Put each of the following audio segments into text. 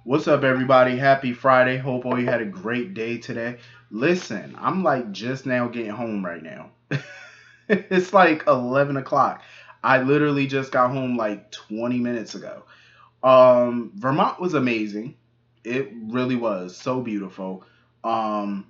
What's up, everybody? Happy Friday. Hope all you had a great day today. Listen, I'm like just now getting home right now. It's like 11 o'clock. I literally just got home like 20 minutes ago. Vermont was amazing. It really was so beautiful. Um,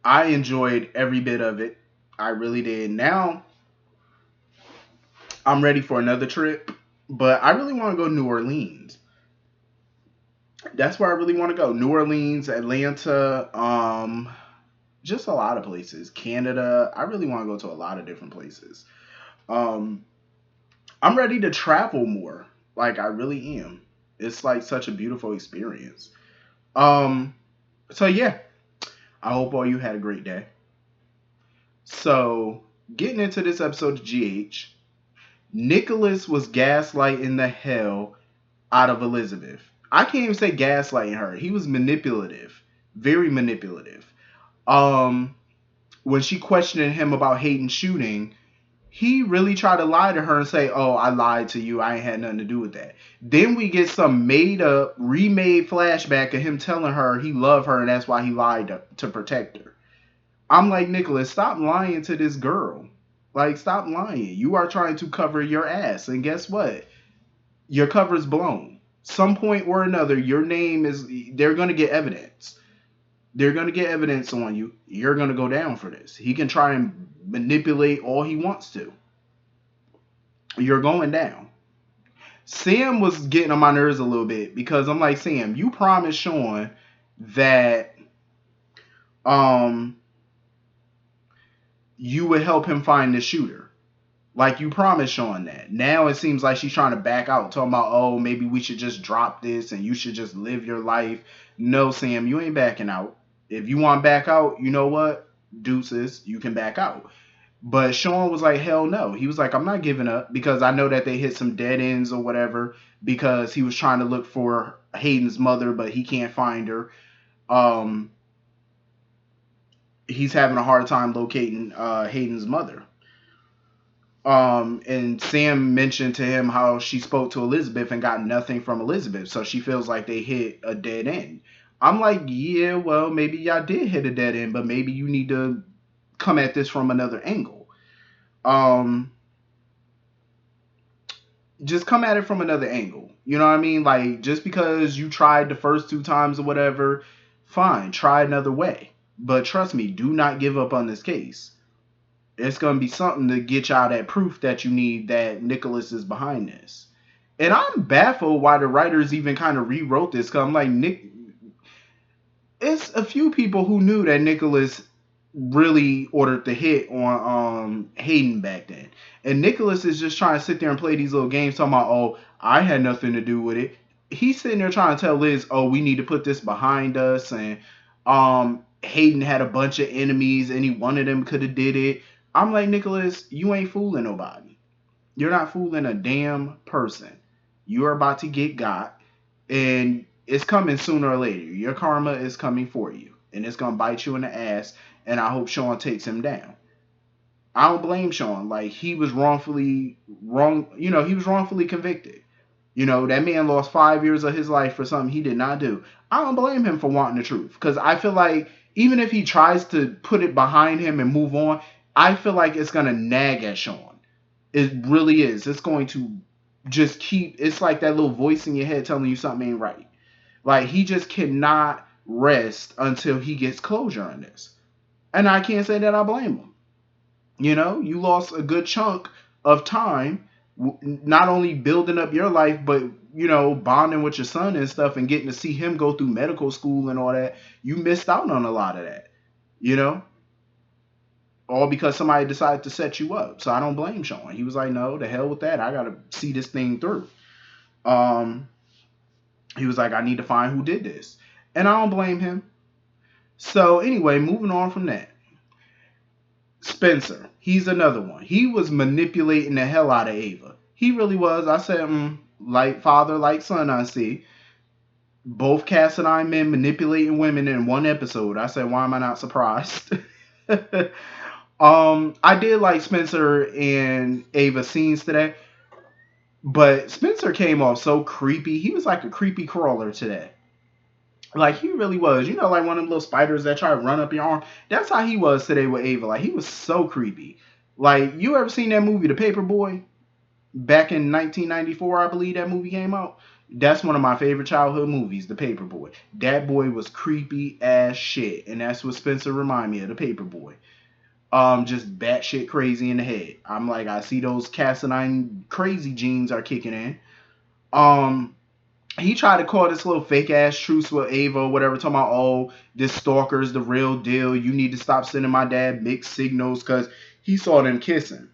I enjoyed every bit of it. I really did. Now I'm ready for another trip, but I really want to go to New Orleans. That's where I really want to go. New Orleans, Atlanta, just a lot of places. Canada. I really want to go to a lot of different places. Um, I'm ready to travel more. Like I really am. It's like such a beautiful experience. Um, so yeah, I hope all you had a great day. So getting into this episode of GH, Nicholas was gaslighting the hell out of Elizabeth. I can't even say gaslighting her. He was manipulative, very manipulative. Um, when she questioned him about Hayden shooting, he really tried to lie to her and say, "Oh, I lied to you. I ain't had nothing to do with that." Then we get some made up, remade flashback of him telling her he loved her and that's why he lied to protect her. I'm like, Nicholas, stop lying to this girl. Like, stop lying. You are trying to cover your ass. And guess what? Your cover's blown. Some point or another, your name is, they're going to get evidence. They're going to get evidence on you. You're going to go down for this. He can try and manipulate all he wants to. You're going down. Sam was getting on my nerves a little bit because I'm like, Sam, you promised Sean that um you would help him find the shooter. Like you promised Sean that. Now it seems like she's trying to back out, talking about, oh, maybe we should just drop this and you should just live your life. No, Sam, you ain't backing out. If you want to back out, you know what? Deuces, you can back out. But Sean was like, hell no. He was like, I'm not giving up because I know that they hit some dead ends or whatever because he was trying to look for Hayden's mother, but he can't find her. Um, he's having a hard time locating Hayden's mother. And Sam mentioned to him how she spoke to Elizabeth and got nothing from Elizabeth, so she feels like they hit a dead end. I'm like, yeah, well, maybe y'all did hit a dead end, but maybe you need to come at this from another angle. Um, just come at it from another angle. You know what I mean? Like, just because you tried the first two times or whatever, fine, try another way. But trust me, do not give up on this case. It's going to be something to get y'all that proof that you need that Nicholas is behind this. And I'm baffled why the writers even kind of rewrote this. Because I'm like, Nick, it's a few people who knew that Nicholas really ordered the hit on Hayden back then. And Nicholas is just trying to sit there and play these little games talking about, oh, I had nothing to do with it. He's sitting there trying to tell Liz, oh, we need to put this behind us, and Hayden had a bunch of enemies, any one of them could have did it. I'm like, Nicholas, you ain't fooling nobody. You're not fooling a damn person. You're about to get got, and it's coming sooner or later. Your karma is coming for you, and it's gonna bite you in the ass. And I hope Sean takes him down. I don't blame Sean. Like he was wrongfully wrong. You know, he was wrongfully convicted. You know, that man lost 5 years of his life for something he did not do. I don't blame him for wanting the truth because I feel like even if he tries to put it behind him and move on, I feel like it's gonna nag at Sean. It really is. It's going to just keep. It's like that little voice in your head telling you something ain't right. Like he just cannot rest until he gets closure on this. And I can't say that I blame him. You know, you lost a good chunk of time, not only building up your life, but you know, bonding with your son and stuff, and getting to see him go through medical school and all that. You missed out on a lot of that. You know, all because somebody decided to set you up. So I don't blame Sean. He was like, no, the hell with that. I gotta see this thing through. Um, he was like, I need to find who did this, and I don't blame him. So anyway, moving on from that. Spencer, he's another one. He was manipulating the hell out of Ava. He really was. I said, like father, like son, I see. Both Cass and I men manipulating women in one episode. I said, why am I not surprised? I did like Spencer and Ava scenes today, But Spencer came off so creepy. He was like a creepy crawler today. Like he really was. You know, like one of them little spiders that try to run up your arm. That's how he was today with Ava. Like he was so creepy. Like you ever seen that movie, The Paperboy? Back in 1994, I believe that movie came out. That's one of my favorite childhood movies, The Paperboy. That boy was creepy as shit, and that's what Spencer reminded me of, The Paperboy. Just batshit crazy in the head. I'm like, I see those Cassadine crazy genes are kicking in. Um, he tried to call this little fake ass truce with Ava or whatever, talking about, oh, this stalker's the real deal. You need to stop sending my dad mixed signals because he saw them kissing.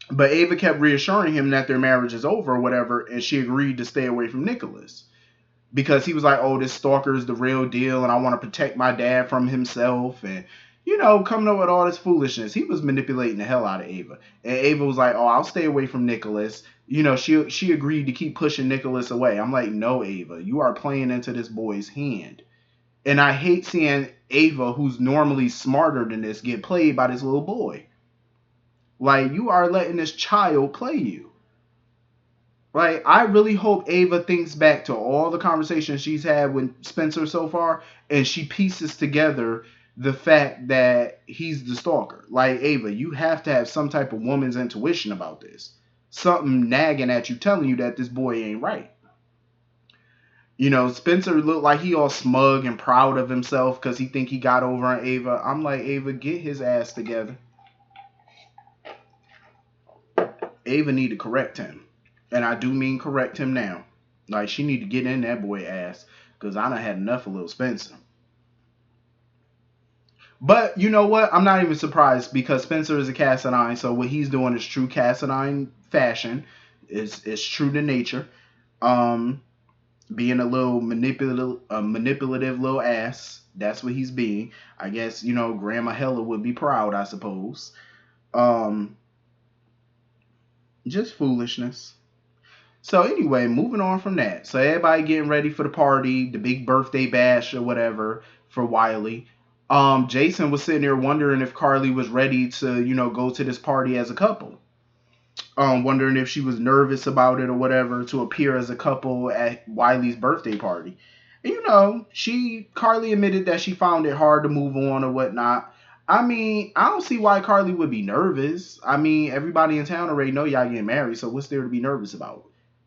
But Ava kept reassuring him that their marriage is over or whatever, and she agreed to stay away from Nicholas. Because he was like, oh, this stalker is the real deal, and I want to protect my dad from himself, and, you know, coming up with all this foolishness. He was manipulating the hell out of Ava. And Ava was like, oh, I'll stay away from Nicholas. You know, she agreed to keep pushing Nicholas away. I'm like, no, Ava, you are playing into this boy's hand. And I hate seeing Ava, who's normally smarter than this, get played by this little boy. Like, you are letting this child play you. Like, I really hope Ava thinks back to all the conversations she's had with Spencer so far, and she pieces together the fact that he's the stalker. Like, Ava, you have to have some type of woman's intuition about this. Something nagging at you, telling you that this boy ain't right. You know, Spencer looked like he all smug and proud of himself because he think he got over on Ava. I'm like, Ava, get his ass together. Ava need to correct him. And I do mean correct him now. Like, she need to get in that boy ass. Because I done had enough of little Spencer. But, you know what? I'm not even surprised. Because Spencer is a Cassadine. So what he's doing is true Cassadine fashion. It's true to nature. Being a little manipulative little ass. That's what he's being. I guess, you know, Grandma Hella would be proud, I suppose. Just foolishness. So anyway, moving on from that. So everybody getting ready for the party, the big birthday bash or whatever for Wiley. Jason was sitting there wondering if Carly was ready to, you know, go to this party as a couple. Wondering if she was nervous about it or whatever to appear as a couple at Wiley's birthday party. And, you know, Carly admitted that she found it hard to move on or whatnot. I mean, I don't see why Carly would be nervous. I mean, everybody in town already know y'all getting married, so what's there to be nervous about?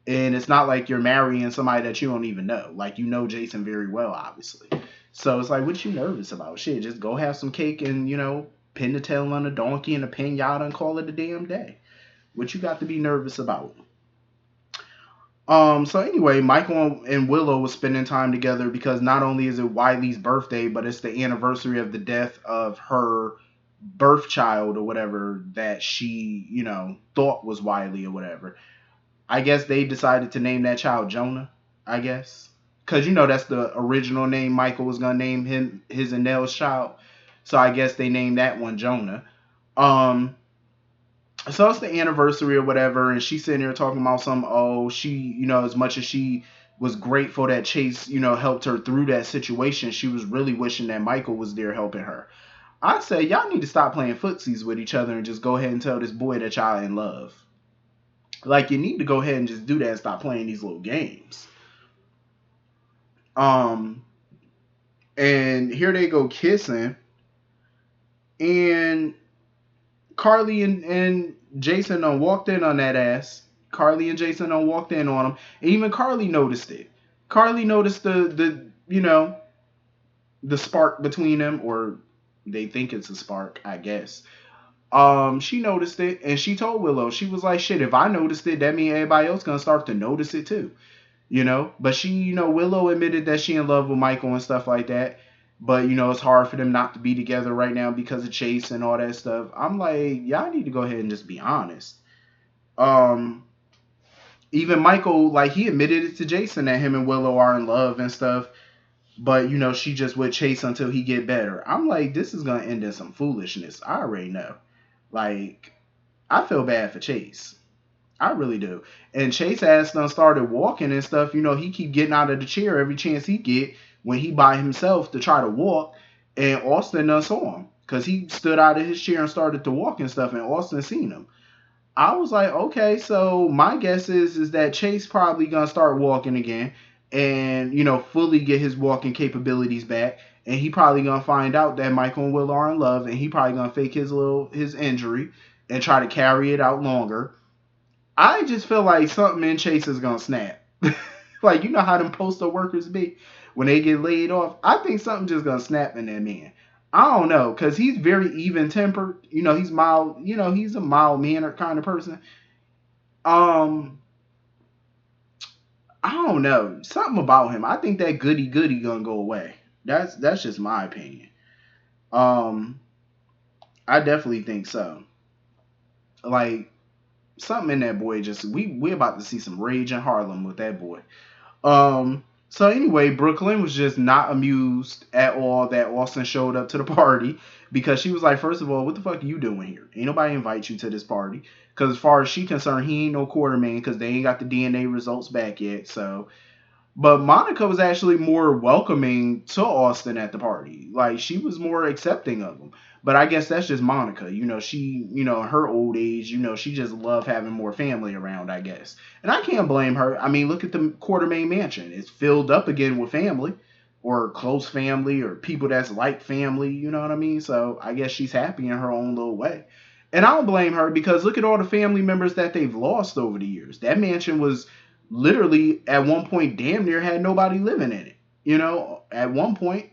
And it's not like you're marrying somebody that you don't even know. Like, you know Jason very well, obviously. So it's like, what you nervous about? Shit, just go have some cake and, you know, pin the tail on a donkey and a pinata and call it a damn day. What you got to be nervous about? So anyway, Michael and Willow was spending time together because not only is it Wiley's birthday, but it's the anniversary of the death of her birth child or whatever that she, you know, thought was Wiley or whatever. I guess they decided to name that child Jonah, I guess. Because, you know, that's the original name Michael was going to name his and Nell's child. So I guess they named that one Jonah. So it's the anniversary or whatever, and she's sitting there talking about she, you know, as much as she was grateful that Chase, you know, helped her through that situation, she was really wishing that Michael was there helping her. I say, y'all need to stop playing footsies with each other and just go ahead and tell this boy that y'all in love. Like, you need to go ahead and just do that and stop playing these little games. And here they go kissing, and Carly and Jason done walked in on that ass. Carly and Jason done walked in on him. And even Carly noticed it. Carly noticed the you know, the spark between them, or they think it's a spark, I guess. She noticed it, and she told Willow, she was like, shit, if I noticed it, that means everybody else gonna start to notice it too. You know? But she, you know, Willow admitted that she in love with Michael and stuff like that. But, you know, it's hard for them not to be together right now because of Chase and all that stuff. I'm like, y'all need to go ahead and just be honest. Even Michael, like, he admitted it to Jason that him and Willow are in love and stuff. But, you know, she just would Chase until he get better. I'm like, this is going to end in some foolishness. I already know. Like, I feel bad for Chase. I really do. And Chase ass done started walking and stuff. You know, he keep getting out of the chair every chance he get when he by himself to try to walk, and Austin done saw him because he stood out of his chair and started to walk and stuff, and Austin seen him. I was like, okay, so my guess is that Chase probably gonna start walking again, and fully get his walking capabilities back, and he probably gonna find out that Michael and Will are in love, and he probably gonna fake his injury and try to carry it out longer. I just feel like something in Chase is gonna snap. Like, you know how them postal workers be when they get laid off. I think something just gonna snap in that man. I don't know, cause he's very even tempered. He's mild. He's a mild mannered kind of person. Um, I don't know, something about him. I think that goody goody gonna go away. That's just my opinion. Um, I definitely think so. Like, something in that boy just we about to see some rage in Harlem with that boy. So anyway, Brooklyn was just not amused at all that Austin showed up to the party, because she was like, first of all, what the fuck are you doing here? Ain't nobody invite you to this party. Because as far as she concerned, he ain't no Quartermaine, because they ain't got the DNA results back yet. So, but Monica was actually more welcoming to Austin at the party. Like, she was more accepting of him. But I guess that's just Monica. She, her old age, she just loved having more family around, I guess. And I can't blame her. I mean, look at the Quartermaine mansion. It's filled up again with family, or close family, or people that's like family, you know what I mean? So I guess she's happy in her own little way. And I don't blame her, because look at all the family members that they've lost over the years. That mansion was literally at one point damn near had nobody living in it, at one point.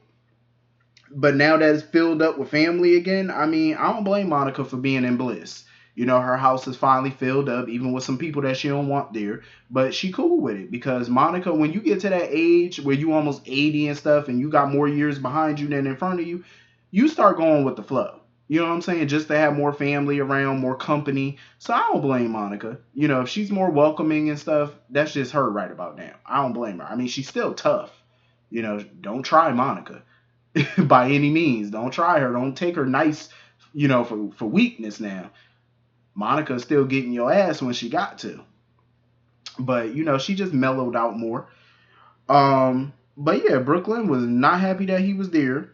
But now that it's filled up with family again, I mean, I don't blame Monica for being in bliss. Her house is finally filled up, even with some people that she don't want there. But she cool with it, because Monica, when you get to that age where you almost 80 and stuff, and you got more years behind you than in front of you, you start going with the flow. You know what I'm saying? Just to have more family around, more company. So I don't blame Monica. If she's more welcoming and stuff, that's just her right about now. I don't blame her. I mean, she's still tough. Don't try Monica by any means. Don't try her. Don't take her nice, for weakness now. Monica's still getting your ass when she got to. But, she just mellowed out more. But yeah, Brooklyn was not happy that he was there.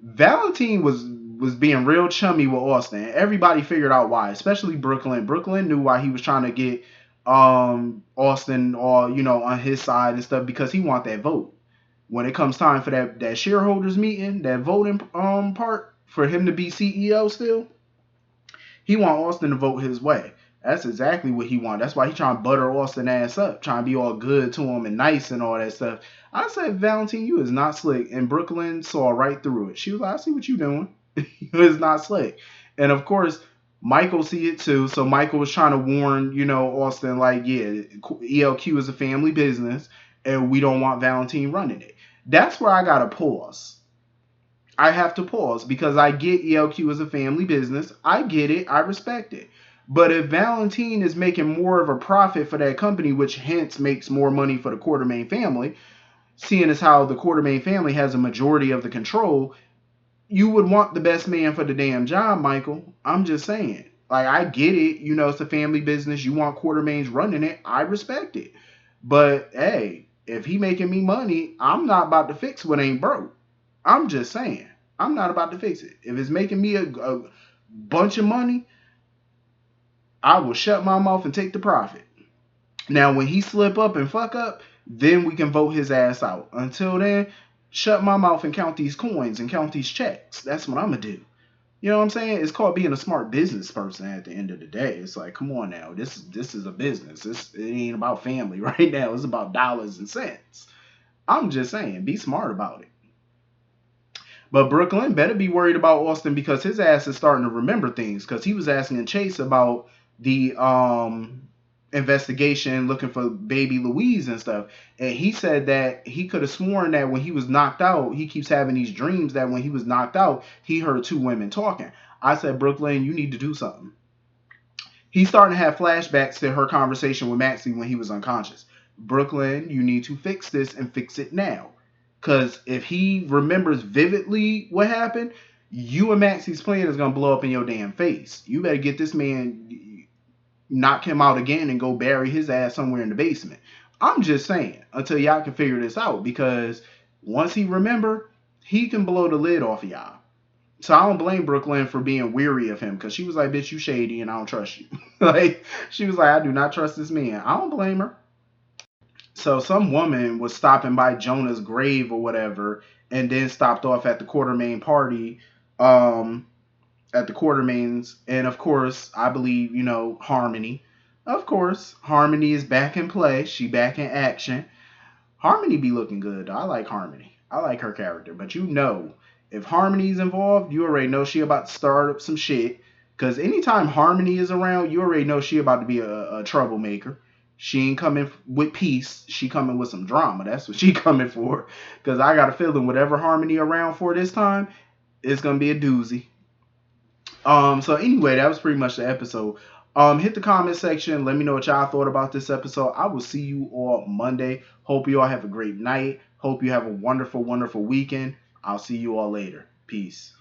Valentine was being real chummy with Austin. Everybody figured out why, especially Brooklyn. Brooklyn knew why he was trying to get Austin all, on his side and stuff, because he want that vote. When it comes time for that shareholders meeting, that voting part for him to be CEO still, he want Austin to vote his way. That's exactly what he want. That's why he trying to butter Austin ass up, trying to be all good to him and nice and all that stuff. I said, Valentine, you is not slick. And Brooklyn saw right through it. She was like, I see what you doing. You is not slick. And of course, Michael see it too. So Michael was trying to warn, Austin, like, yeah, ELQ is a family business, and we don't want Valentine running it. That's where I gotta pause. I have to pause, because I get ELQ as a family business. I get it. I respect it. But if Valentine is making more of a profit for that company, which hence makes more money for the Quartermaine family, seeing as how the Quartermaine family has a majority of the control, you would want the best man for the damn job, Michael. I'm just saying. Like, I get it. It's a family business. You want Quartermaine's running it. I respect it. But, hey, if he making me money, I'm not about to fix what ain't broke. I'm just saying. I'm not about to fix it. If it's making me a bunch of money, I will shut my mouth and take the profit. Now, when he slip up and fuck up, then we can vote his ass out. Until then, shut my mouth and count these coins and count these checks. That's what I'm going to do. You know what I'm saying? It's called being a smart business person at the end of the day. It's like, come on now. This is a business. It ain't about family right now. It's about dollars and cents. I'm just saying, be smart about it. But Brooklyn better be worried about Austin, because his ass is starting to remember things, because he was asking Chase about the investigation looking for baby Louise and stuff. And he said that he could have sworn that when he was knocked out, he keeps having these dreams that when he was knocked out, he heard two women talking. I said, Brooklyn, you need to do something. He's starting to have flashbacks to her conversation with Maxie when he was unconscious. Brooklyn, you need to fix this and fix it now. Because if he remembers vividly what happened, you and Maxie's plan is going to blow up in your damn face. You better get this man, knock him out again, and go bury his ass somewhere in the basement. I'm just saying, until y'all can figure this out. Because once he remember, he can blow the lid off of y'all. So I don't blame Brooklyn for being weary of him because she was like, bitch, you shady and I don't trust you. Like, she was like, I do not trust this man. I don't blame her. So some woman was stopping by Jonah's grave or whatever, and then stopped off at the Quartermaine party, um, at the Quartermaines, and of course, I believe Harmony. Of course, Harmony is back in play. She back in action. Harmony be looking good. I like Harmony. I like her character, but if Harmony's involved, you already know she about to start up some shit. Cause anytime Harmony is around, you already know she about to be a troublemaker. She ain't coming with peace. She coming with some drama. That's what she coming for. Cause I got a feeling whatever Harmony around for this time, it's gonna be a doozy. So anyway, that was pretty much the episode. Hit the comment section. Let me know what y'all thought about this episode. I will see you all Monday. Hope you all have a great night. Hope you have a wonderful, wonderful weekend. I'll see you all later. Peace.